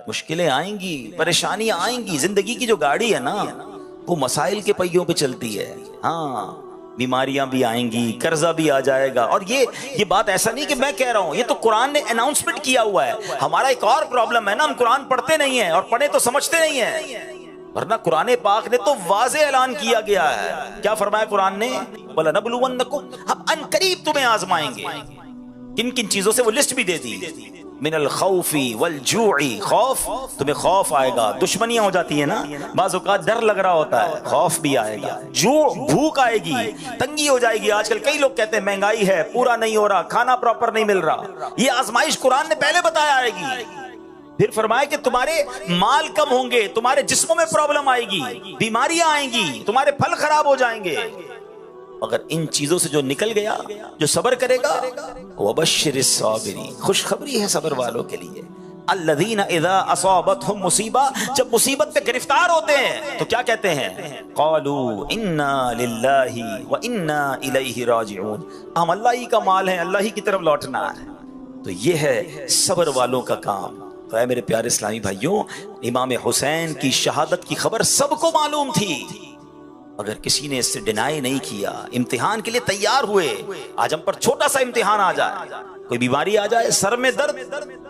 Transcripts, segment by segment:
مشکلیں آئیں گی، پریشانیاں آئیں گی. زندگی کی جو گاڑی ہے نا وہ مسائل کے پہیوں پہ چلتی ہے. ہاں بیماریاں بھی آئیں گی، قرضہ بھی آ جائے گا. اور یہ بات ایسا نہیں کہ میں کہہ رہا ہوں، یہ تو قرآن نے اناؤنسمنٹ کیا ہوا ہے. ہمارا ایک اور پرابلم ہے نا، ہم قرآن پڑھتے نہیں ہیں، اور پڑھے تو سمجھتے نہیں ہیں. ورنہ قرآن پاک نے تو واضح اعلان کیا گیا ہے. کیا فرمایا قرآن نے؟ وَلَنَبْلُوَنَّكُمْ، ہم ان قریب تمہیں آزمائیں گے. کن کن چیزوں سے وہ لسٹ بھی دے دی. من الخوف والجوع، خوف، تمہیں خوف آئے گا، دشمنیاں ہو جاتی ہیں نا، بعض اوقات ڈر لگ رہا ہوتا ہے، خوف بھی آئے گا. جوع، بھوک آئے گی، تنگی ہو جائے گی. آج کل کئی لوگ کہتے ہیں مہنگائی ہے، پورا نہیں ہو رہا، کھانا پراپر نہیں مل رہا. یہ آزمائش قرآن نے پہلے بتایا آئے گی. پھر فرمایا کہ تمہارے مال کم ہوں گے، تمہارے جسموں میں پرابلم آئے گی، بیماریاں آئیں گی، تمہارے پھل خراب ہو جائیں گے. مگر ان چیزوں سے جو نکل گیا، جو صبر کرے گا، وَبَشِّرِ الصَّابِرِينَ، خوشخبری ہے صبر والوں کے لیے. الَّذِينَ إِذَا أَصَابَتْهُمْ مُصِیبَۃٌ، جب مصیبت پہ گرفتار ہوتے ہیں تو کیا کہتے ہیں؟ قَالُوا إِنَّا لِلَّهِ وَإِنَّا إِلَيْهِ رَاجِعُونَ، ہم اللہ ہی کا مال ہیں، اللہ ہی کی طرف لوٹنا ہے. تو یہ ہے صبر والوں کا کام. تو اے میرے پیارے اسلامی بھائیوں، امام حسین کی شہادت کی خبر سب کو معلوم تھی، اگر کسی نے اس سے ڈینائی نہیں کیا، امتحان کے لیے تیار ہوئے. آج ہم پر چھوٹا سا امتحان آ جائے، کوئی بیماری آ جائے، سر میں درد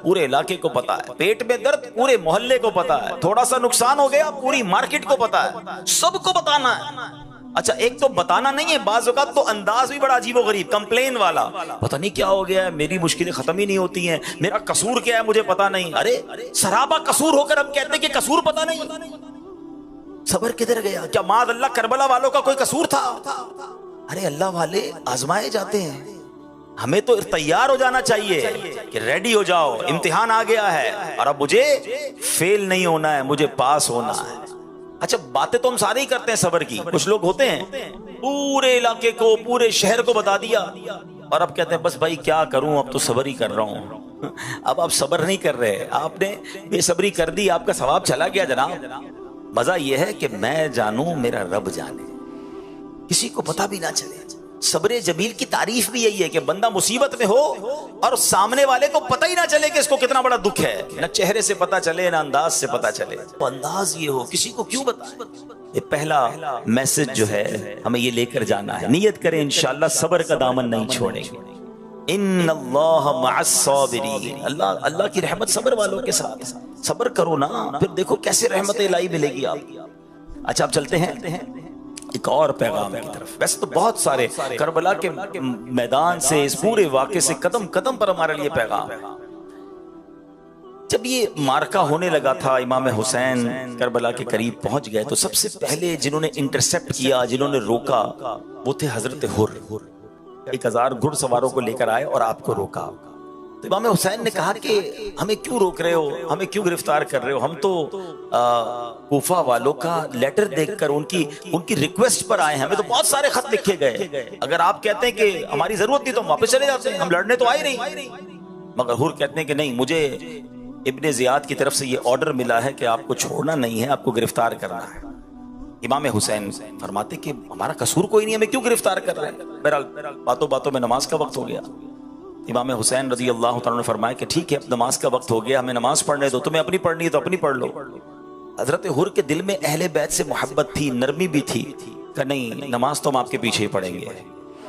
پورے علاقے کو پتا ہے، پیٹ میں درد پورے محلے کو پتا ہے، تھوڑا سا نقصان ہو گیا پوری مارکیٹ کو پتا ہے، سب کو بتانا ہے. اچھا ایک تو بتانا نہیں ہے، بعض اوقات تو انداز بھی بڑا عجیب و غریب، کمپلین والا، پتہ نہیں کیا ہو گیا ہے، میری مشکلیں ختم ہی نہیں ہوتی ہیں، میرا قصور کیا ہے مجھے پتا نہیں. ارے سرابہ قصور ہو کر ہم کہتے ہیں کہ قصور پتا نہیں. صبر کدھر گیا؟ کیا معاذ اللہ کربلا والوں کا کوئی قصور تھا؟ ارے اللہ والے آزمائے جاتے ہیں، ہمیں تو تیار ہو جانا چاہیے کہ ریڈی ہو جاؤ، امتحان آ گیا ہے اور اب مجھے فیل نہیں ہونا ہے، مجھے پاس ہونا ہے. اچھا باتیں تو ہم سارے ہی کرتے ہیں صبر کی، کچھ لوگ ہوتے ہیں پورے علاقے کو، پورے شہر کو بتا دیا اور اب کہتے ہیں بس بھائی کیا کروں، اب تو صبر ہی کر رہا ہوں. اب آپ صبر نہیں کر رہے، آپ نے بے صبری کر دی، آپ کا ثواب چلا گیا جناب. مزہ یہ ہے کہ میں جانوں میرا رب جانے، کسی کو پتہ بھی نہ چلے. صبر جمیل کی تعریف بھی یہی ہے کہ بندہ مصیبت میں ہو اور سامنے والے کو پتہ ہی نہ چلے کہ اس کو کتنا بڑا دکھ ہے، نہ چہرے سے پتہ چلے نہ انداز سے پتہ چلے. تو انداز یہ ہو، کسی کو کیوں بتائیں. یہ پہلا میسج جو ہے ہمیں یہ لے کر جانا ہے. نیت کریں انشاءاللہ صبر کا دامن نہیں چھوڑیں گے. ان اللہ مع الصابرین، اللہ کی رحمت صبر والوں کے ساتھ. صبر کرو نا، پھر دیکھو کیسے رحمت الہی ملے گی آپ. اچھا اب چلتے ہیں ایک اور پیغام کی طرف. ویسے تو بہت سارے کربلا کے میدان سے، اس پورے واقعے سے قدم قدم پر ہمارے لیے پیغام. جب یہ مارکا ہونے لگا تھا، امام حسین کربلا کے قریب پہنچ گئے، تو سب سے پہلے جنہوں نے انٹرسپٹ کیا، جنہوں نے روکا، وہ تھے حضرت حر. 1000 گھڑ سواروں کو لے کر آئے اور آپ کو روکا. تو امام حسین نے کہا کہ ہمیں کیوں روک رہے ہو، ہمیں کیوں گرفتار کر رہے ہو؟ ہم تو کوفہ والوں کا لیٹر دیکھ کر ان کی ریکویسٹ پر آئے ہیں، ہمیں تو بہت سارے خط لکھے گئے، اگر آپ کہتے ہیں کہ ہماری ضرورت نہیں تو ہم واپس چلے جاتے ہیں، ہم لڑنے تو آئے نہیں. مگر حر کہتے ہیں کہ نہیں، مجھے ابن زیاد کی طرف سے یہ آرڈر ملا ہے کہ آپ کو چھوڑنا نہیں ہے، آپ کو گرفتار کرنا ہے. امام حسین فرماتے کہ ہمارا قصور کوئی نہیں، ہمیں کیوں گرفتار کر رہے ہیں؟ بہرحال باتوں باتوں میں نماز کا وقت ہو گیا. امام حسین رضی اللہ تعالیٰ نے فرمایا کہ ٹھیک ہے، اب نماز کا وقت ہو گیا، ہمیں نماز پڑھنے دو، تمہیں اپنی پڑھنی ہے تو اپنی پڑھ لو. حضرت حر کے دل میں اہل بیت سے محبت تھی، نرمی بھی تھی، کہ نہیں نماز تو ہم آپ کے پیچھے ہی پڑھیں گے.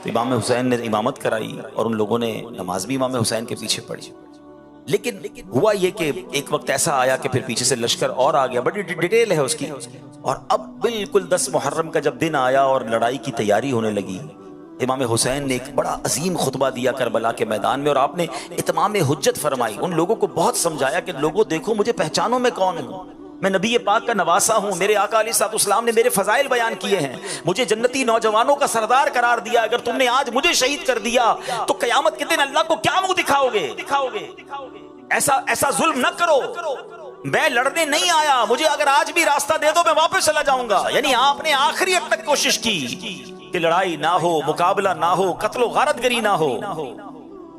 تو امام حسین نے امامت کرائی اور ان لوگوں نے نماز بھی امام حسین کے پیچھے پڑھی. لیکن ہوا یہ کہ ایک وقت ایسا آیا کہ پھر پیچھے سے لشکر اور آ گیا، بڑی ڈیٹیل ہے اس کی. اور اب بالکل 10 محرم کا جب دن آیا اور لڑائی کی تیاری ہونے لگی، امام حسین نے ایک بڑا عظیم خطبہ دیا کربلا کے میدان میں، اور آپ نے اتمام حجت فرمائی. ان لوگوں کو بہت سمجھایا کہ لوگوں دیکھو، مجھے پہچانو میں کون ہوں، میں نبی پاک کا نواسا ہوں، میرے آقا علیہ الصلوۃ والسلام نے میرے فضائل بیان کیے ہیں، مجھے جنتی نوجوانوں کا سردار قرار دیا. اگر تم نے آج مجھے شہید کر دیا تو قیامت کے دن اللہ کو کیا منہ دکھاؤ گے؟ ایسا ظلم نہ کرو، میں لڑنے نہیں آیا، مجھے اگر آج بھی راستہ دے دو میں واپس چلا جاؤں گا. یعنی آپ نے آخری حد تک کوشش کی کہ لڑائی نہ ہو، مقابلہ نہ ہو، قتل و غارت گری نہ ہو.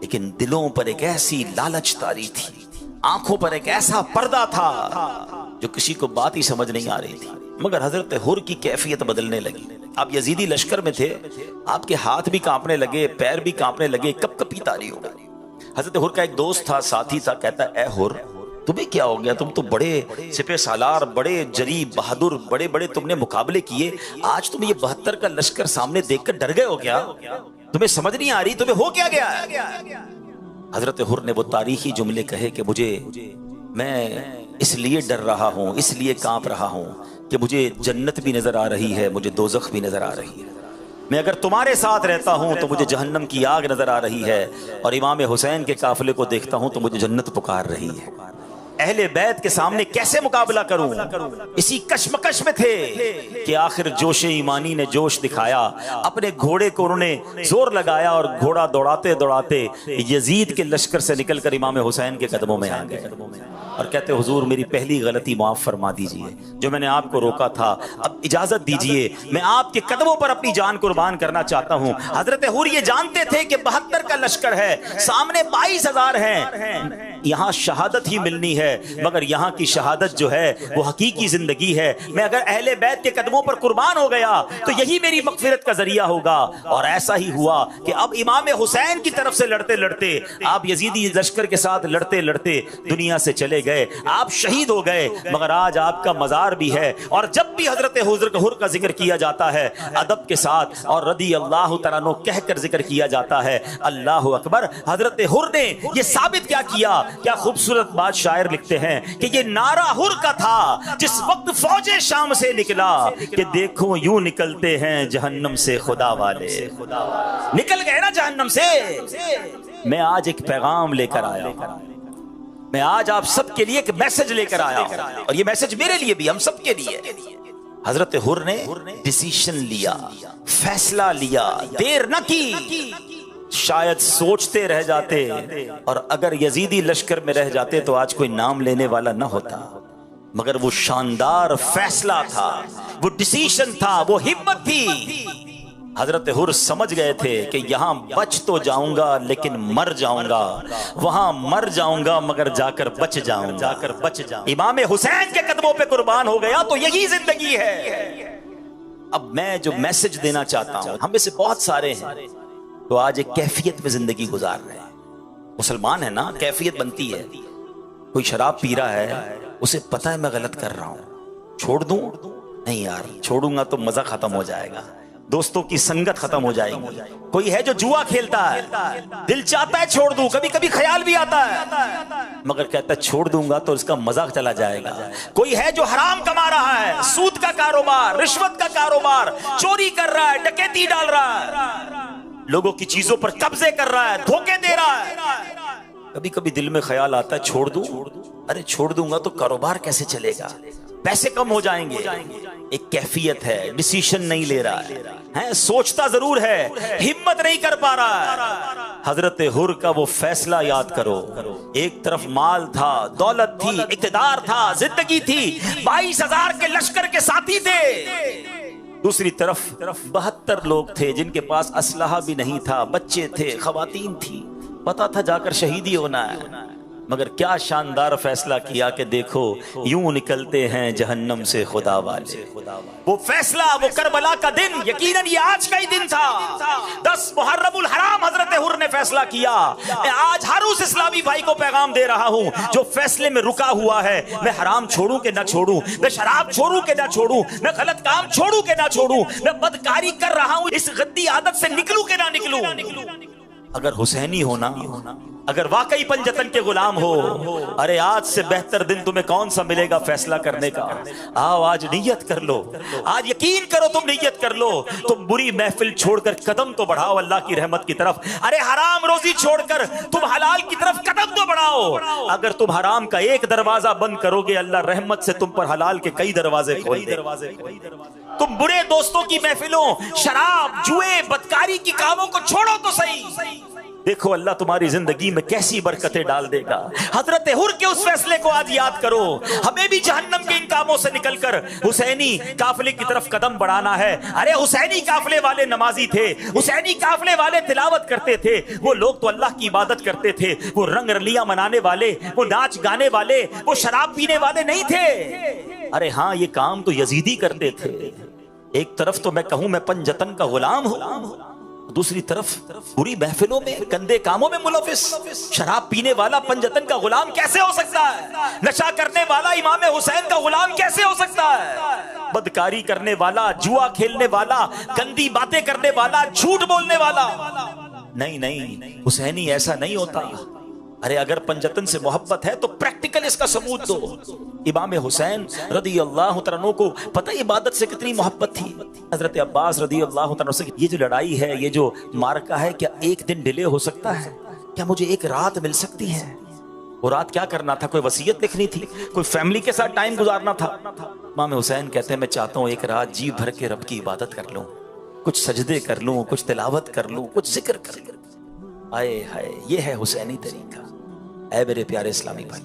لیکن دلوں پر ایک ایسی لالچ طاری تھی، آنکھوں پر ایک ایسا پردہ تھا جو کسی کو بات ہی سمجھ نہیں آ رہی تھی. مگر حضرت حر کی کیفیت بدلنے لگی. آپ یزیدی لشکر میں تھے، آپ کے ہاتھ بھی کانپنے لگے، پیر بھی کانپنے لگے، کپ کپی طاری ہو گئی. حضرت حر کا ایک دوست تھا، ساتھی تھا، کہتا اے حر तुम्हें क्या हो गया, तुम तो बड़े सिपह सालार, बड़े जरी बहादुर, बड़े बड़े तुमने मुकाबले किए, आज तुम ये 72 का लश्कर सामने देखकर डर गए हो क्या? तुम्हें समझ नहीं आ रही तुम्हें हो क्या गया? हजरत हुर ने वो तारीखी जुमले कहे कि मैं इसलिए डर रहा हूं, इसलिए कांप रहा हूं कि मुझे जन्नत भी नजर आ रही है, मुझे दोज़ख भी नजर आ रही है। मैं अगर तुम्हारे साथ रहता हूं तो मुझे जहन्नम की आग नजर आ रही है, और इमाम हुसैन के काफिले को देखता हूं तो मुझे जन्नत पुकार रही है। अहले बैत के सामने कैसे मुकाबला करूं? इसी कश्मकश में थे कि आखिर जोश ईमानी ने जोश दिखाया, अपने घोड़े को उन्होंने जोर लगाया और घोड़ा दौड़ाते दौड़ाते यजीद के लश्कर से निकलकर इमाम हुसैन के कदमों में आ गए और कहते, हुजूर मेरी पहली गलती माफ फरमा दीजिए, जो मैंने आपको रोका था, अब इजाजत दीजिए, मैं आपके कदमों पर अपनी जान कुर्बान करना चाहता हूं। हजरत हुर ये जानते थे कि 72 का लश्कर है, सामने 22,000 हैं, यहाँ शहादत ही मिलनी है, मगर यहाँ की शहादत जो है वो हकीकी जिंदगी है। मैं अगर अहले बैत के कदमों पर कुर्बान हो गया तो यही मेरी मगफिरत का जरिया होगा। और ऐसा ही हुआ कि अब इमाम हुसैन की तरफ से लड़ते लड़ते आप यजीदी लश्कर के साथ लड़ते लड़ते दुनिया से चले गए, आप शहीद हो गए, मगर आज आपका मजार भी है। और जब भी हजरत हुर का जिक्र किया जाता है अदब के साथ और रदी अल्लाह तआला अन्हु कहकर जिक्र किया जाता है, अल्लाह अकबर। हजरत हुर ने ये साबित क्या किया, क्या खूबसूरत बात शायर लिखते हैं कि ये नारा हुर का था जिस वक्त फौजे शाम से निकला कि देखो यूं निकलते हैं जहन्नम से खुदा वाले। निकल गए ना जहन्नम से। मैं आज एक पैगाम लेकर आया, मैं आज आप सबके लिए एक मैसेज लेकर आया हूं, और ये मैसेज मेरे लिए भी, हम सबके लिए। हजरत हुर ने डिसीजन लिया, फैसला लिया, देर न की। शायद सोचते रह जाते, और अगर यजीदी लश्कर में रह जाते तो आज कोई नाम लेने वाला न होता, मगर वो शानदार फैसला था, वो डिसीजन था, वो हिम्मत थी। हजरत हुर समझ गए थे कि यहां बच तो जाऊंगा लेकिन मर जाऊंगा, वहां मर जाऊंगा मगर जाकर बच जाऊंगा। इमाम हुसैन के कदमों पे कुर्बान हो गया तो यही जिंदगी है। अब मैं जो मैसेज देना चाहता हूं, हम में से बहुत सारे हैं तो आज एक कैफियत में जिंदगी गुजार रहे हैं। मुसलमान है ना, कैफियत बनती है। कोई शराब पी रहा है, उसे पता है मैं गलत कर रहा हूं, छोड़ दूं? नहीं यार, छोड़ूंगा तो मजा खत्म हो जाएगा, दोस्तों की संगत खत्म हो जाएगी। कोई है जो जुआ खेलता है, दिल चाहता है छोड़ दूं, कभी कभी ख्याल भी आता है, मगर कहता है छोड़ दूंगा तो इसका मजा चला जाएगा। कोई है जो हराम कमा रहा है, सूद का कारोबार, रिश्वत का कारोबार, चोरी कर रहा है, डकैती डाल रहा है, लोगों की चीजों पर कब्जे कर रहा है, धोखे दे रहा है। कभी कभी दिल में ख्याल आता है छोड़ दूं, अरे छोड़ दूंगा तो कारोबार कैसे चलेगा, पैसे कम हो जाएंगे। एक कैफियत है, डिसीजन नहीं ले रहा है, सोचता जरूर है, हिम्मत नहीं कर पा रहा है। हजरत हुर का वो फैसला याद करो, एक तरफ माल था, दौलत थी, इक़्तिदार था, जिंदगी थी, 22,000 के लश्कर के साथी थे, दूसरी तरफ 72 लोग थे जिनके पास असलहा भी नहीं था, बच्चे थे, खवातीन थी, पता था जाकर शहीदी होना है, मगर क्या शानदार फैसला किया कि देखो यूं निकलते हैं जहन्नम से खुदा वाले। वो फैसला, वो करबला का दिन, यकीनन ये आज का ही दिन था, 10 मुहर्रमुल हराम हजरत हुर ने फैसला किया। मैं आज हर उस इस्लामी भाई को पैगाम दे रहा हूं जो फैसले में रुका हुआ है, मैं हराम छोड़ूं कि ना छोड़ूं, मैं शराब छोड़ूं कि ना छोड़ूं, मैं गलत काम छोड़ूं कि ना छोड़ूं, मैं बदकारी कर रहा हूं, इस गद्दी आदत से निकलूं कि ना निकलूं। अगर हुसैनी होना, अगर वाकई पंजतन के गुलाम हो, अरे आज से बेहतर दिन तुम्हें कौन सा मिलेगा फैसला करने का। आओ आज नियत कर लो, आज यकीन करो, तुम नियत कर लो, तुम बुरी महफिल छोड़कर कदम तो बढ़ाओ अल्लाह की रहमत की तरफ। अरे हराम रोजी छोड़कर तुम हलाल की तरफ कदम तो बढ़ाओ। अगर तुम हराम का एक दरवाजा बंद करोगे, अल्लाह रहमत से तुम पर हलाल के कई दरवाजे खोल देगा। तुम बुरे दोस्तों की महफिलों, शराब, जुए, बदकारी की कामों को छोड़ो तो सही, देखो अल्लाह तुम्हारी जिंदगी में कैसी बरकतें डाल देगा। हजरत हुर के उस फैसले को आज याद करो, हमें भी जहन्नम के इन कामों से निकलकर हुसैनी काफिले की तरफ कदम बढ़ाना है। अरे हुसैनी काफिले वाले नमाजी थे, हुसैनी काफिले वाले तिलावत करते थे, वो लोग तो अल्लाह की इबादत करते थे, वो रंग रलियां मनाने वाले, वो नाच गाने वाले, वो शराब पीने वाले नहीं थे। अरे हाँ, ये काम तो यजीदी करते थे। एक तरफ तो मैं कहूं मैं पंजतन का गुलाम हूं, दूसरी तरफ बुरी महफिलों में, गंदे कामों में मुलविस। शराब पीने वाला पंजतन का गुलाम कैसे हो सकता है? नशा करने वाला इमाम हुसैन का गुलाम कैसे हो सकता है? बदकारी करने वाला, जुआ खेलने वाला, गंदी बातें करने वाला, झूठ बोलने वाला, नहीं नहीं, हुसैनी ऐसा नहीं होता। अरे अगर पंजतन से मोहब्बत है तो प्रैक्टिकल इसका सबूत दो। इमाम हुसैन रदी अल्लाह तआला अन्हु को पता है इबादत से कितनी मोहब्बत थी। हजरत अब्बास रदी अल्लाह तआला अन्हु से ये जो लड़ाई है, ये जो मार्का है, क्या एक दिन डिले हो सकता है? क्या मुझे एक रात मिल सकती है? वो रात क्या करना था? कोई वसीयत लिखनी थी, कोई फैमिली के साथ टाइम गुजारना था। इमाम हुसैन कहते हैं मैं चाहता हूँ एक रात जी भर के रब की इबादत कर लूं, कुछ सजदे कर लूं, कुछ तिलावत कर लूं, कुछ जिक्र कर लूं। आए हाय, ये है हुसैनी तरीका। ऐ मेरे प्यारे इस्लामी भाई,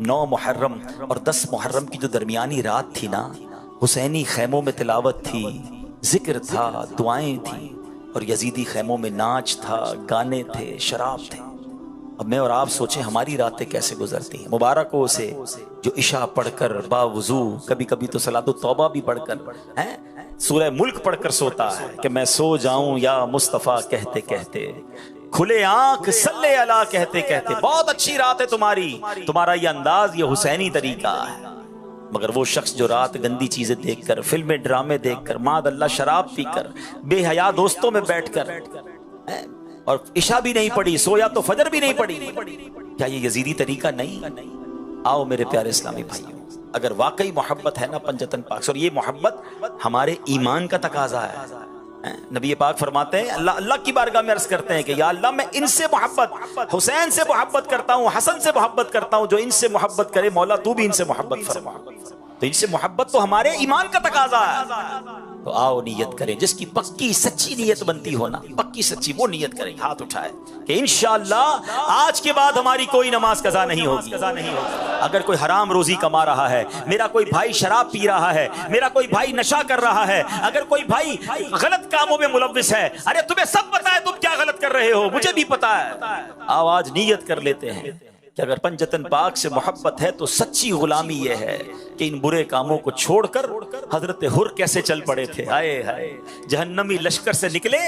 9 मुहर्रम और 10 मुहर्रम की जो दरमियानी रात थी ना, हुसैनी खैमों में तिलावत थी, जिक्र था, दुआएं थी, और यजीदी खैमों में नाच था, गाने थे, शराब थे। अब मैं और आप सोचें हमारी रातें कैसे गुजरती हैं। मुबारकों से जो इशा पढ़कर बावुजू, कभी कभी तो सलातो तौबा भी पढ़कर, हैं सूरह मुल्क पढ़कर सोता है कि मैं सो जाऊं या मुस्तफा कहते कहते, खुले आंख सल्ले अला कहते कहते। बहुत अच्छी रात है तुम्हारी, तुम्हारा ये अंदाज, ये हुसैनी तरीका है। मगर वो शख्स जो रात गंदी चीजें देखकर, फिल्में ड्रामे देखकर, मादअल्लाह शराब पीकर, बेहया दोस्तों में बैठकर, और इशा भी नहीं पढ़ी, सोया तो फजर भी नहीं पढ़ी, क्या ये यजीदी तरीका नहीं? आओ मेरे प्यारे इस्लामी भाइयों, अगर वाकई मोहब्बत है ना पंजतन पाक से, और ये मोहब्बत हमारे ईमान का तकाजा है। नबी पाक फरमाते हैं, अल्लाह की बारगाह में अर्ज करते हैं कि या अल्लाह मैं इनसे मोहब्बत, हुसैन से मोहब्बत करता हूँ, हसन से मोहब्बत करता हूँ, जो इनसे मोहब्बत करे मौला तू भी इनसे मोहब्बत फरमा। तो इनसे मोहब्बत तो हमारे ईमान का तकाजा है। तो आओ नियत करें, जिसकी पक्की सच्ची नियत बनती हो ना, पक्की सच्ची, वो नियत करें, हाथ उठाए कि इंशाअल्लाह आज के बाद हमारी कोई नमाज कज़ा नहीं होगी। अगर कोई हराम रोजी कमा रहा है, मेरा कोई भाई शराब पी रहा है, मेरा कोई भाई नशा कर रहा है, अगर कोई भाई गलत कामों में मुलव्विस है, अरे तुम्हें सब पता है तुम क्या गलत कर रहे हो, मुझे भी पता है। आओ आज नियत कर लेते हैं कि अगर पंजतन पाक से मोहब्बत है तो सच्ची गुलामी ये है कि इन बुरे कामों को छोड़कर हजरत हुर कैसे चल पड़े थे। आए हाय, जहन्नमी लश्कर से निकले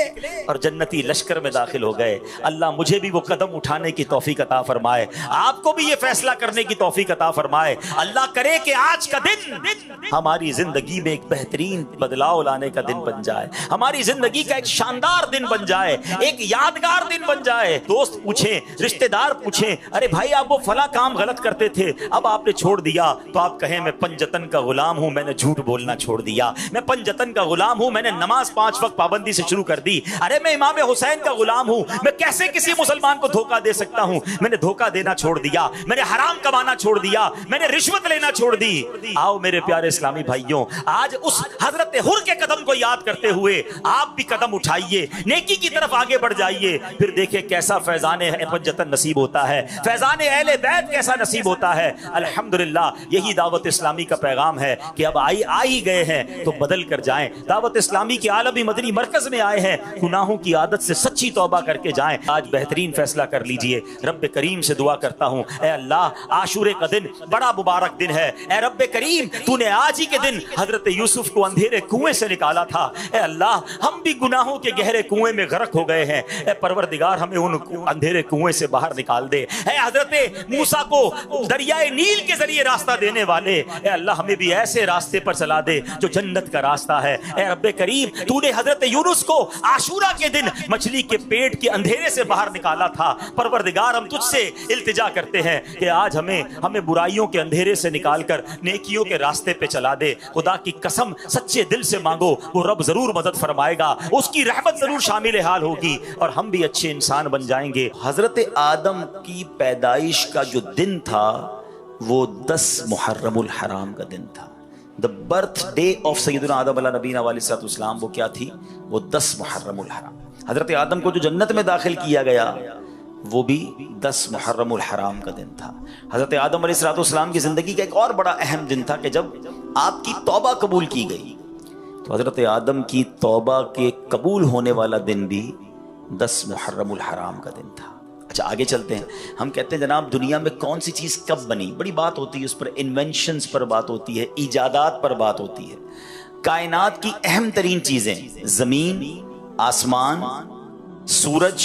और जन्नती लश्कर में दाखिल हो गए। अल्लाह मुझे भी वो कदम उठाने की तौफीक अता फरमाए, आपको भी ये फैसला करने की तौफीक अता फरमाए। अल्लाह करे कि आज का दिन हमारी जिंदगी में एक बेहतरीन बदलाव लाने का दिन बन जाए, हमारी जिंदगी का एक शानदार दिन बन जाए, एक यादगार दिन बन जाए। दोस्त पूछें, रिश्तेदार पूछें, अरे भाई आप वो फला काम गलत करते थे, अब आपने छोड़ दिया, तो आप कहें मैं पंजतन का गुलाम हूं, मैंने झूठ बोलना छोड़ दिया, मैं पंजतन का गुलाम हूं, मैंने नमाज 5 वक्त पाबंदी से शुरू कर दी। अरे मैं इमाम हुसैन का गुलाम हूं, मैं कैसे किसी मुसलमान को धोखा दे सकता हूं, मैंने धोखा देना छोड़ दिया, मैंने हराम कमाना छोड़ दिया, मैंने रिश्वत लेना छोड़ दी। आओ मेरे प्यारे इस्लामी भाइयों, आज उस हजरत हुर के कदम को याद करते हुए आप भी कदम उठाइए, नेकी की तरफ आगे बढ़ जाइए, फिर देखिए कैसा फैजाने पंजतन नसीब होता है, फैजाने अहले बैत कैसा नसीब होता है। अल्हम्दुलिल्लाह, यही दावत इस्लामी का पैगाम है कि अब आ ही गए हैं तो बदल कर जाएं। दावत इस्लामी के आलमी मदनी मरकज में आए हैं, गुनाहों की आदत से सच्ची तौबा करके जाएं। आज बेहतरीन फैसला कर लीजिए। रब्बे करीम से दुआ करता हूं, ऐ अल्लाह आशूरे का दिन बड़ा मुबारक दिन है, ऐ रब्बे करीम तूने आज ही के दिन हजरत यूसुफ को अंधेरे कुएं से निकाला था, ऐ अल्लाह हम भी गुनाहों के गहरे कुएं में गर्क हो गए हैं, ऐ परवरदिगार हमें उन अंधेरे कुएं से बाहर निकाल दे। ऐ हजरत मूसा को दरियाए नील के जरिए रास्ता देने वाले, ऐ अल्लाह हमें भी ऐसे रास्ते पर चला दे जो जन्नत का रास्ता है। ऐ रब्बे करीम तूने हजरत यूनुस को आशूरा के दिन मछली के पेट के अंधेरे से बाहर निकाला था, परवरदिगार हम तुझसे इल्तिजा करते हैं कि आज हमें बुराइयों के अंधेरे से निकालकर नेकियों के रास्ते पे चला दे। खुदा की कसम सच्चे दिल से मांगो, वो रब जरूर मदद फरमाएगा, उसकी रहमत जरूर शामिल हाल होगी और हम भी अच्छे इंसान बन जाएंगे। हजरत आदम की पैदाइश का जो दिन था वो 10 मुहर्रमुल हराम का दिन था। द बर्थ डे ऑफ सैयदना आदम अला नबीना वालिस्सलाम वो क्या थी? वो 10 मुहर्रमुल हराम। हजरत आदम को जो जन्नत में दाखिल किया गया वो भी 10 मुहर्रमुल हराम का दिन था। हजरत आदम अलैहिस्सलाम की जिंदगी का एक और बड़ा अहम दिन था कि जब आपकी तौबा कबूल की गई, तो हजरत आदम की तौबा के कबूल होने वाला दिन भी 10 मुहर्रमुल हराम का दिन था। अच्छा आगे चलते हैं। हम कहते हैं जनाब दुनिया में कौन सी चीज कब बनी, बड़ी बात होती है उस पर, इन्वेंशंस पर बात होती है, इजादात पर बात होती है। कायनात की अहम तरीन चीजें जमीन, आसमान, सूरज,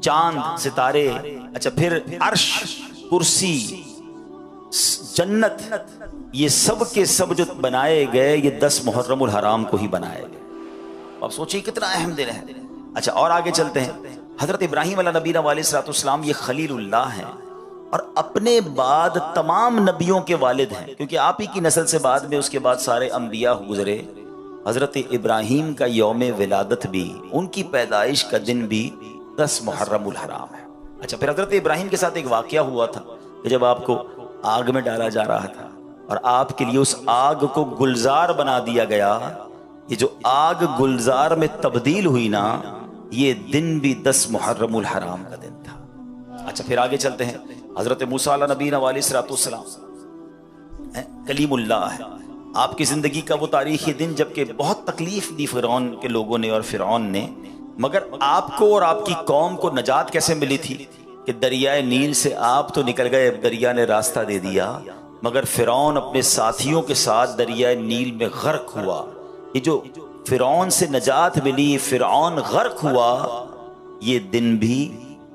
चांद, सितारे, अच्छा फिर अर्श, कुर्सी, जन्नत, ये सब के सब जो बनाए गए ये 10 मुहर्रमुल हराम को ही बनाए गए। आप सोचिए कितना अहम दिन है। अच्छा और आगे चलते हैं। हजरत इब्राहीम अला नबीना अलैहिस्सलाम ये खलीलुल्लाह हैं और अपने बाद तमाम नबियों के वालिद हैं, क्योंकि आप ही की नस्ल से बाद में उसके बाद सारे अंबिया गुजरे। हजरत इब्राहीम का यौम विलादत भी, उनकी पैदाइश का दिन भी 10 मुहर्रमुल हराम है। अच्छा फिर हजरत इब्राहीम के साथ एक वाकया हुआ था कि जब आपको आग में डाला जा रहा था और आपके लिए उस आग को गुलजार बना दिया गया, ये जो आग गुलजार में तब्दील हुई ना, ये दिन भी 10 मुहर्रमुल हराम का दिन था। अच्छा फिर आगे चलते हैं। हजरत मूसा नबी अलैहिस्सलाम कलीमुल्लाह है, आपकी जिंदगी का वो तारीखी दिन जबकि बहुत तकलीफ दी फिरौन के लोगों ने और फिरौन ने, मगर आपको और आपकी कौम को नजात कैसे मिली थी कि दरियाए नील से आप तो निकल गए, दरिया ने रास्ता दे दिया, मगर फिरौन अपने साथियों के साथ दरियाए नील में गर्क हुआ। ये जो फिरौन से नजात मिली, फिरौन गर्क हुआ, ये दिन भी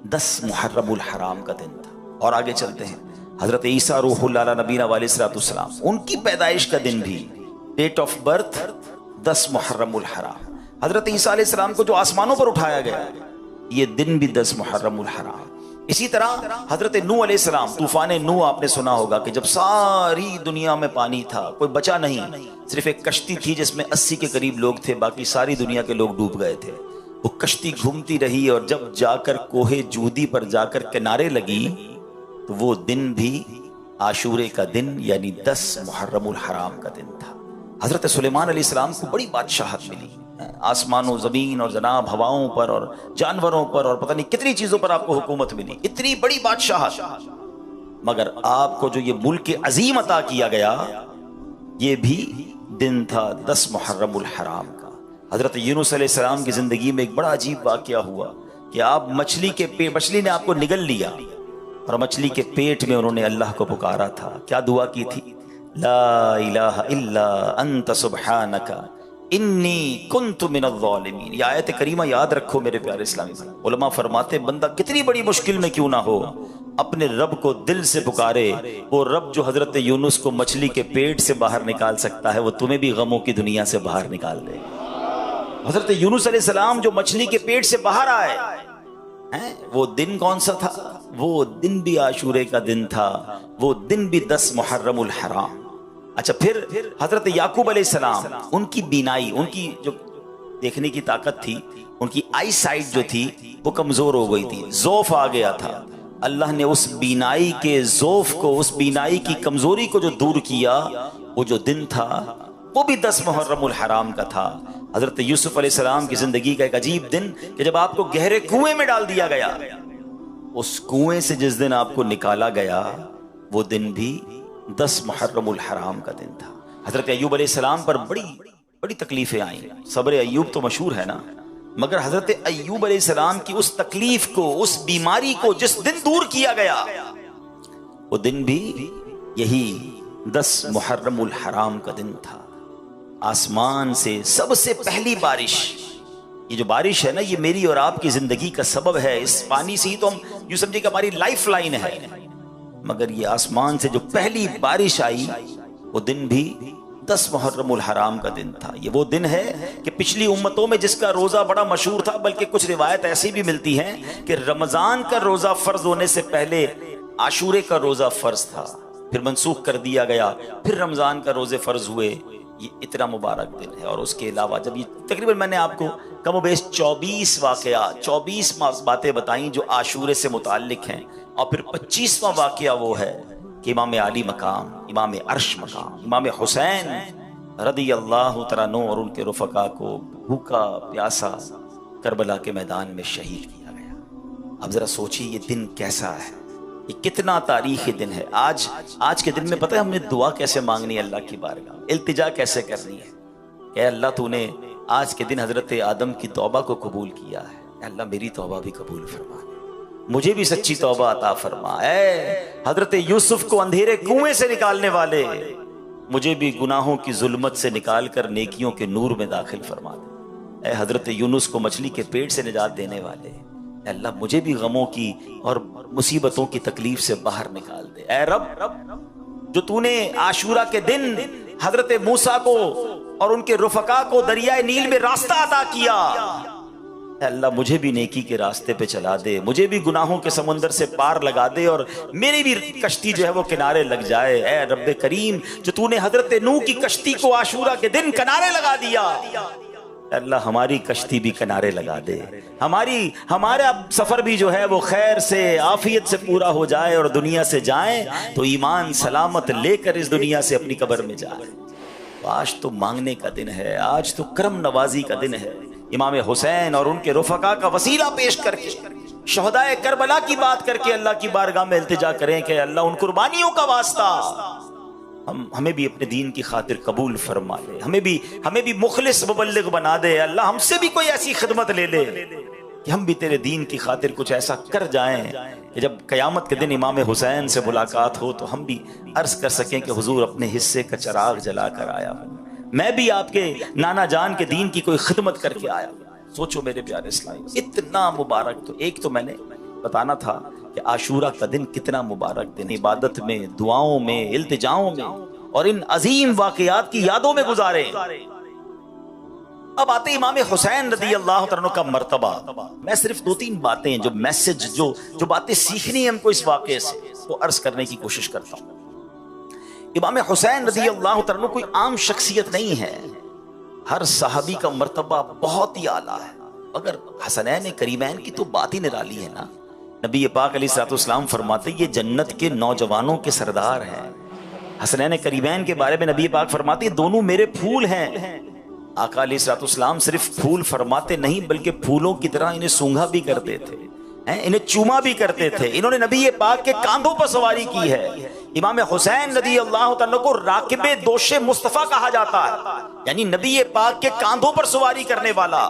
10 मुहर्रमुल हराम का दिन था। और आगे चलते हैं। हजरत ईसा रूहुल्लाह नबीना अलैहिस्सलाम, उनकी पैदाइश का दिन भी, डेट ऑफ बर्थ 10 मुहर्रमुल हराम। हजरत ईसा अलैहिस्सलाम को जो आसमानों पर उठाया गया, ये दिन भी 10 मुहर्रमुल हराम। इसी तरह हजरत नूह अलैहिस्सलाम, तूफान नूह आपने सुना होगा कि जब सारी दुनिया में पानी था, कोई बचा नहीं, सिर्फ एक कश्ती थी जिसमें 80 के करीब लोग थे, बाकी सारी दुनिया के लोग डूब गए थे। वो कश्ती घूमती रही और जब जाकर कोहे जूदी पर जाकर किनारे लगी तो वो दिन भी आशूरे का दिन यानी 10 मुहर्रमुल हराम का दिन था। हजरत सुलेमान अलैहिस्सलाम को बड़ी बादशाहत मिली, आसमानों, जमीन और जनाब हवाओं पर और जानवरों पर और पता नहीं कितनी चीजों पर आपको हुकूमत मिली, इतनी बड़ी बादशाहत, मगर आपको जो ये मुल्क अजीम अता किया गया, ये भी दिन था 10 मुहर्रमुल हराम का। हजरत यूनुस अलैहिस्सलाम की जिंदगी में एक बड़ा अजीब वाकया हुआ कि आप मछली ने आपको निगल लिया और मछली के पेट में उन्होंने अल्लाह को पुकारा था। क्या दुआ की थी? ला इलाहा इल्ला अंत सुब्हानका इन्नी कुन्तु मिनज़-ज़ालिमीन। ये आयत करीमा याद रखो मेरे प्यारे इस्लामी भाई। उलमा फरमाते बंदा कितनी बड़ी मुश्किल में क्यों ना हो, अपने रब को दिल से पुकारे, वो रब जो हजरत यूनुस को मछली के पेट से बाहर निकाल सकता है, वो तुम्हें भी गमों की दुनिया से बाहर निकाल दे। हजरत यूनुस अलैहिस्सलाम जो मछली के पेट से बाहर आए हैं, वो दिन कौन सा था? वो दिन भी आशूरे का दिन था, वो दिन भी 10 मुहर्रमुल हराम। अच्छा फिर हजरत याकूब अलैहिस्सलाम, उनकी बीनाई, उनकी जो देखने की ताकत थी, उनकी आई साइट जो थी वो कमजोर हो गई थी, ज़ौफ आ गया था। अल्लाह ने उस बीनाई के ज़ौफ को, उस बीनाई की कमजोरी को जो दूर किया, वो जो दिन था वो भी 10 मुहर्रमुल हराम का था। हजरत यूसुफ अलैहिस्सलाम की जिंदगी का एक अजीब दिन कि जब आपको गहरे कुएं में डाल दिया गया, उस कुएं से जिस दिन आपको निकाला गया, वो दिन भी 10 मुहर्रमुल हराम का दिन था। हजरत अय्यूब अलैहिस्सलाम पर बड़ी बड़ी तकलीफें आई। सब्र अय्यूब तो मशहूर है ना, मगर हजरत अय्यूब अलैहिस्सलाम की उस तकलीफ को, उस बीमारी को जिस दिन दूर किया गया, वो दिन भी यही 10 मुहर्रमुल हराम का दिन था। आसमान से सबसे पहली बारिश, ये जो बारिश है ना, ये मेरी और आपकी जिंदगी का सबब है। इस पानी से ही तो हम यूं समझे कि हमारी लाइफ लाइन है, मगर ये आसमान से जो पहली बारिश आई, वो दिन भी 10 मुहर्रमुल हराम का दिन था। ये वो दिन है कि पिछली उम्मतों में जिसका रोजा बड़ा मशहूर था, बल्कि कुछ रिवायत ऐसी भी मिलती हैं कि रमजान का रोजा फर्ज होने से पहले आशूरे का रोजा फर्ज था, फिर मनसूख कर दिया गया, फिर रमजान का रोजे फर्ज हुए। ये इतना मुबारक दिन है। और उसके अलावा जब ये तकरीबन मैंने आपको कम बेश 24 बातें बताई जो आशूरे से मुताल्लिक हैं, और फिर 25वां वाकया वो है कि इमाम आली मकाम, इमाम अर्श मकाम, इमाम हुसैन रदी अल्लाह तआला अन्हु और उनके रुफका को भूखा प्यासा करबला के मैदान में शहीद किया गया। अब जरा सोचिए ये दिन कैसा है, ये कितना तारीखी दिन है। आज के दिन में पता है हमने दुआ कैसे मांगनी है अल्लाह की बारगाह, इल्तिजा कैसे करनी है कि अल्लाह तूने आज के दिन हजरत आदम की तौबा को कबूल किया है, अल्लाह मेरी तौबा भी कबूल फरमा, मुझे भी सच्ची तौबा अता फरमा। ऐ हजरत यूसुफ को अंधेरे कुएं से निकालने वाले, मुझे भी गुनाहों की जुल्मत से निकाल कर नेकियों के नूर में दाखिल फरमा दे। ऐ हजरत यूनुस को मछली के पेट से निजात देने वाले, اے اللہ مجھے بھی غموں کی اور مصیبتوں کی تکلیف سے باہر نکال دے۔ اے رب جو تو نے عاشورہ کے دن حضرت موسیٰ کو اور ان کے رفقا کو دریائے نیل میں راستہ عطا کیا، اے اللہ مجھے بھی نیکی کے راستے پہ چلا دے، مجھے بھی گناہوں کے سمندر سے پار لگا دے اور میری بھی کشتی جو ہے وہ کنارے لگ جائے۔ اے رب کریم جو تو نے حضرت نوح کی کشتی کو عاشورہ کے دن کنارے لگا دیا، اے اللہ ہماری کشتی بھی کنارے لگا دے، ہمارا سفر بھی جو ہے وہ خیر سے عافیت سے پورا ہو جائے اور دنیا سے جائیں تو ایمان سلامت لے کر اس دنیا سے اپنی قبر میں جائیں۔ آج تو مانگنے کا دن ہے، آج تو کرم نوازی کا دن ہے۔ امام حسین اور ان کے رفقا کا وسیلہ پیش کر کے، شہدائے کربلا کی بات کر کے اللہ کی بارگاہ میں التجا کریں کہ اللہ ان قربانیوں کا واسطہ ہمیں بھی اپنے دین کی خاطر قبول فرما لے، ہمیں بھی مخلص مبلغ بنا دے۔ اللہ ہم سے بھی کوئی ایسی خدمت لے لے کہ ہم بھی تیرے دین کی خاطر کچھ ایسا کر جائیں کہ جب قیامت کے دن امام حسین سے ملاقات ہو تو ہم بھی عرض کر سکیں کہ حضور اپنے حصے کا چراغ جلا کر آیا ہوں، میں بھی آپ کے نانا جان کے دین کی کوئی خدمت کر کے آیا ہوں۔ سوچو میرے پیارے اسلامی، اتنا مبارک، تو ایک تو میں نے بتانا تھا کہ عاشورہ کا دن کتنا مبارک دن، عبادت میں، دعاؤں میں، التجاؤں میں اور ان عظیم واقعات کی یادوں میں گزارے۔ اب آتے امام حسین رضی اللہ عنہ کا مرتبہ۔ میں صرف 2-3 باتیں جو میسج جو باتیں سیکھنی ہیں ہم کو اس واقعے سے وہ عرض کرنے کی کوشش کرتا ہوں۔ امام حسین رضی اللہ عنہ کوئی عام شخصیت نہیں ہے، ہر صحابی کا مرتبہ بہت ہی اعلیٰ ہے۔ اگر حسنین کریمین کی تو بات ہی نرالی ہے نا، نبی پاک علیہ الصلوۃ والسلام فرماتے یہ جنت کے نوجوانوں کے سردار ہیں۔ حسنین کریمین کے بارے میں نبی پاک فرماتے دونوں میرے پھول ہیں۔ آقا علیہ الصلوۃ والسلام صرف پھول فرماتے نہیں بلکہ پھولوں کی طرح انہیں سونگھا بھی کرتے تھے، انہیں چوما بھی کرتے تھے۔ انہوں نے نبی پاک کے کاندھوں پر سواری کی ہے۔ امام حسین رضی اللہ عنہ کو راکب دوش مصطفیٰ کہا جاتا ہے، یعنی نبی پاک کے کاندھوں پر سواری کرنے والا۔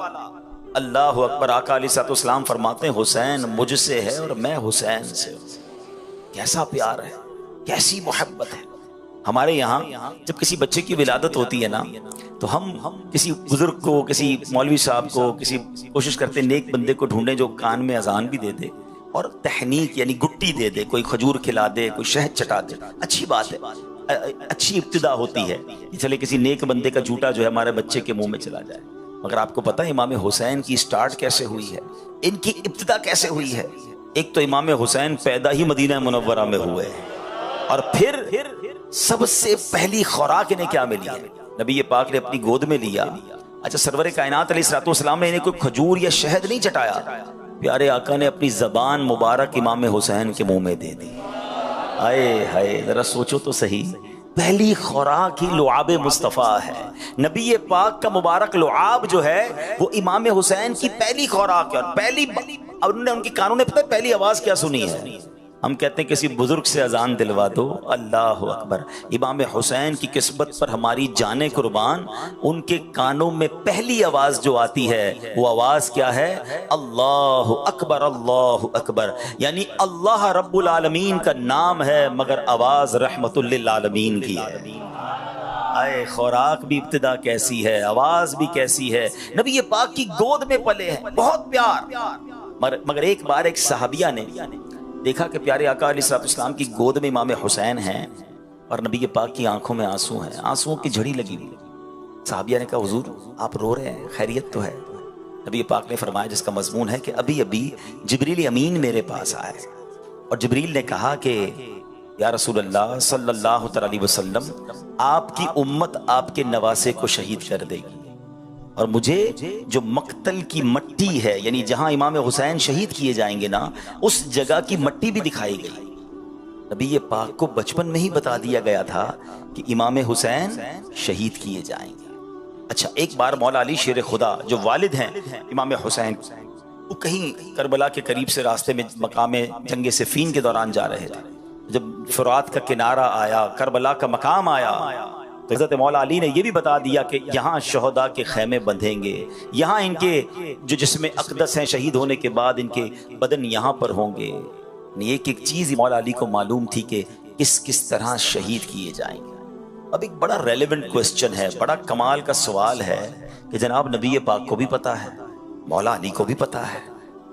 اللہ اکبر۔ آقا علیہ الصلوۃ والسلام فرماتے ہیں حسین مجھ سے ہے اور میں حسین سے ہوں۔ کیسا پیار ہے، کیسی محبت ہے۔ ہمارے یہاں جب کسی بچے کی ولادت ہوتی ہے نا تو ہم کسی بزرگ کو، کسی مولوی صاحب کو، کسی کوشش کرتے نیک بندے کو ڈھونڈیں جو کان میں اذان بھی دے دے اور تحنیک یعنی گٹی دے دے، کوئی کھجور کھلا دے، کوئی شہد چٹا دے۔ اچھی بات ہے، اچھی ابتدا ہوتی ہے، چلے کسی نیک بندے کا جھوٹا جو ہے ہمارے بچے کے منہ میں چلا جائے۔ مگر آپ کو پتہ ہے امام حسین کی سٹارٹ کیسے ہوئی ہے، ان کی ابتدا کیسے ہوئی ہے؟ ایک تو امام حسین پیدا ہی مدینہ منورہ میں ہوئے اور پھر سب سے پہلی خوراک انہیں کیا ملی ہے؟ نبی پاک نے اپنی گود میں لیا۔ اچھا سرور کائنات علیہ الصلوۃ والسلام نے انہیں کوئی کھجور یا شہد نہیں چٹایا، پیارے آقا نے اپنی زبان مبارک امام حسین کے منہ میں دے دی۔ آئے ہائے، ذرا سوچو تو صحیح، پہلی خوراک ہی لعاب مصطفیٰ ہے۔ نبی پاک کا مبارک لعاب جو ہے وہ امام حسین کی پہلی خوراک ہے، اور پہلی انہوں نے ان کے کانوں نے پتہ ہے پہلی آواز کیا سنی ہے؟ ہم کہتے ہیں کسی بزرگ سے اذان دلوا دو، اللہ اکبر۔ امام حسین کی قسمت پر ہماری جانیں قربان، ان کے کانوں میں پہلی آواز جو آتی ہے وہ آواز کیا ہے؟ اللہ اکبر، اللہ اکبر، یعنی اللہ رب العالمین کا نام ہے مگر آواز رحمت للعالمین کی ہے۔ آئے خوراک بھی ابتدا کیسی ہے، آواز بھی کیسی ہے، نبی پاک کی گود میں پلے ہیں، بہت پیار۔ مگر ایک بار ایک صحابیہ نے دیکھا کہ پیارے آقا علیہ الصلوۃ والسلام کی گود میں امام حسین ہیں اور نبی پاک کی آنکھوں میں آنسو ہیں، آنسوؤں کی جھڑی لگی ہوئی۔ صحابیہ نے کہا حضور آپ رو رہے ہیں، خیریت تو ہے؟ نبی پاک نے فرمایا جس کا مضمون ہے کہ ابھی جبریل امین میرے پاس آئے اور جبریل نے کہا کہ یا رسول اللہ صلی اللہ علیہ وسلم آپ کی امت آپ کے نواسے کو شہید کر دے گی، اور مجھے جو مقتل کی مٹی ہے یعنی جہاں امام حسین شہید کیے جائیں گے نا اس جگہ کی مٹی بھی دکھائی گئی۔ نبی پاک کو بچپن میں ہی بتا دیا گیا تھا کہ امام حسین شہید کیے جائیں گے۔ اچھا ایک بار مولا علی شیر خدا جو والد ہیں امام حسین، وہ کہیں کربلا کے قریب سے راستے میں مقام جنگ صفین کے دوران جا رہے تھے، جب فرات کا کنارہ آیا، کربلا کا مقام آیا تو حضرت مولا علی نے یہ بھی بتا دیا کہ یہاں شہداء کے خیمے بندھیں گے، یہاں ان کے جو جسم اقدس ہیں شہید ہونے کے بعد ان کے بدن یہاں پر ہوں گے۔ ایک ایک چیز مولا علی کو معلوم تھی کہ کس طرح شہید کیے جائیں گے۔ اب ایک بڑا ریلیونٹ کوسچن ہے، بڑا کمال کا سوال ہے کہ جناب نبی پاک کو بھی پتا ہے، مولا علی کو بھی پتا ہے،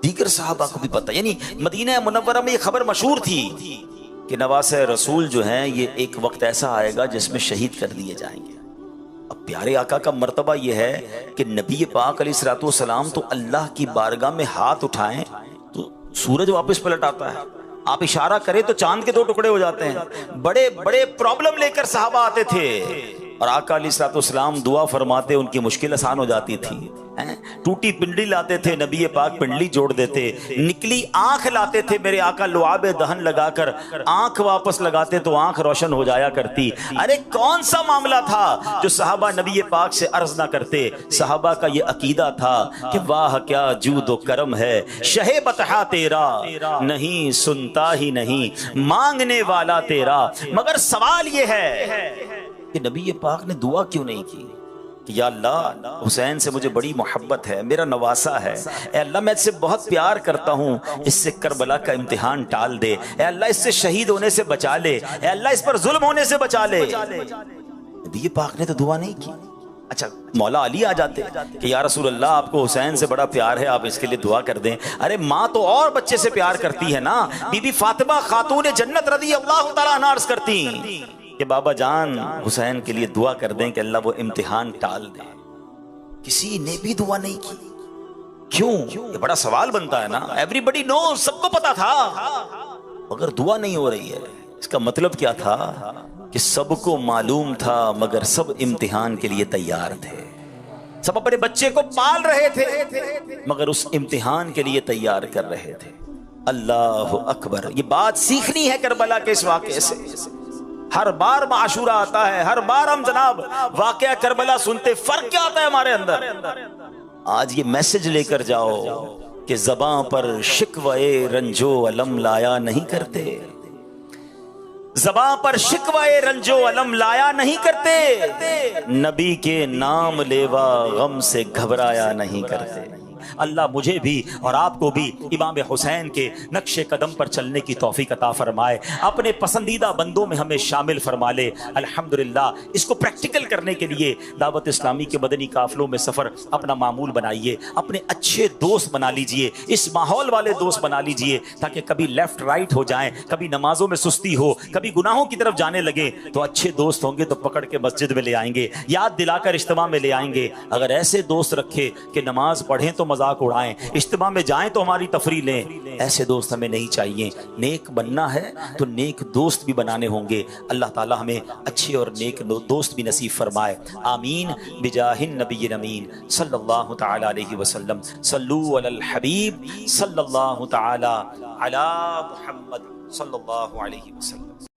دیگر صحابہ کو بھی پتا، یعنی مدینہ منورہ میں یہ خبر مشہور تھی کہ نواسہ رسول جو ہیں یہ ایک وقت ایسا آئے گا جس میں شہید کر دیے جائیں گے۔ اب پیارے آقا کا مرتبہ یہ ہے کہ نبی پاک علیہ الصلوۃ والسلام تو اللہ کی بارگاہ میں ہاتھ اٹھائیں تو سورج واپس پلٹ آتا ہے، آپ اشارہ کریں تو چاند کے 2 ٹکڑے ہو جاتے ہیں۔ بڑے بڑے پرابلم لے کر صحابہ آتے تھے اور آقا علیہ الصلوۃ والسلام دعا فرماتے، ان کی مشکل آسان ہو جاتی تھی۔ ٹوٹی پنڈلی لاتے تھے، نبی پاک پنڈلی جوڑ دیتے، نکلی آنکھ لاتے تھے، میرے آقا لعاب دہن لگا کر آنکھ واپس لگاتے تو آنکھ روشن ہو جایا کرتی۔ ارے کون سا معاملہ تھا جو صحابہ نبی پاک سے عرض نہ کرتے؟ صحابہ کا یہ عقیدہ تھا کہ واہ کیا جود و کرم ہے، شہ بطحا تیرا نہیں سنتا ہی نہیں مانگنے والا تیرا۔ مگر سوال یہ ہے کہ نبی پاک نے دعا کیوں نہیں کی کہ یا اللہ حسین سے مجھے بڑی محبت ہے، میرا نواسا ہے، اے اللہ میں اس سے بہت پیار کرتا ہوں، اس سے کربلا کا امتحان ٹال دے، اے اللہ اس سے شہید ہونے سے بچا لے، اے اللہ اس پر ظلم ہونے سے بچا لے۔ نبی پاک نے تو دعا نہیں کی۔ اچھا مولا علی آ جاتے کہ یا رسول اللہ آپ کو حسین سے بڑا پیار ہے، آپ اس کے لیے دعا کر دیں۔ ارے ماں تو اور بچے سے پیار کرتی ہے نا، بی بی فاطمہ خاتون جنت رضی اللہ تعالیٰ عنہا عرض کرتی کہ بابا جان حسین کے لیے دعا کر دیں کہ اللہ وہ امتحان ٹال دے۔ کسی نے بھی دعا نہیں کی، کیوں؟ یہ بڑا سوال بنتا ہے نا۔ ایوری بڈی نوز، سب کو پتا تھا، مگر دعا نہیں ہو رہی ہے۔ اس کا مطلب کیا تھا کہ سب کو معلوم تھا مگر سب امتحان کے لیے تیار تھے، سب اپنے بچے کو پال رہے تھے مگر اس امتحان کے لیے تیار کر رہے تھے۔ اللہ اکبر، یہ بات سیکھنی ہے کربلا کے اس واقعے سے۔ ہر بار عاشورہ آتا ہے، ہر بار ہم جناب واقعہ کربلا سنتے، فرق کیا آتا ہے ہمارے اندر؟ آج یہ میسج لے کر جاؤ کہ زباں پر شکوے رنجو علم لایا نہیں کرتے، زباں پر شکوے رنجو علم لایا نہیں کرتے، نبی کے نام لیوا غم سے گھبرایا نہیں کرتے۔ اللہ مجھے بھی اور آپ کو بھی امام حسین کے نقش قدم پر چلنے کی توفیق عطا فرمائے، اپنے پسندیدہ بندوں میں ہمیں شامل فرما لے۔ الحمدللہ اس کو پریکٹیکل کرنے کے لیے دعوت اسلامی کے مدنی قافلوں میں سفر اپنا معمول بنائیے، اپنے اچھے دوست بنا لیجئے، اس ماحول والے دوست بنا لیجئے تاکہ کبھی لیفٹ رائٹ ہو جائیں، کبھی نمازوں میں سستی ہو، کبھی گناہوں کی طرف جانے لگے تو اچھے دوست ہوں گے تو پکڑ کے مسجد میں لے آئیں گے، یاد دلا کر اجتماع میں لے آئیں گے۔ اگر ایسے دوست رکھے کہ نماز پڑھیں تو مذاق اڑائیں، اجتماع میں جائیں تو ہماری تفریح لیں، ایسے دوست ہمیں نہیں چاہیے۔ نیک بننا ہے تو نیک دوست بھی بنانے ہوں گے۔ اللہ تعالی ہمیں اچھے اور نیک دوست بھی نصیب فرمائے، آمین بجاہ النبی الامین صلی اللہ تعالی علیہ وسلم۔ صلو علی الحبیب صلی اللہ تعالی علی محمد صلی اللہ علیہ وسلم۔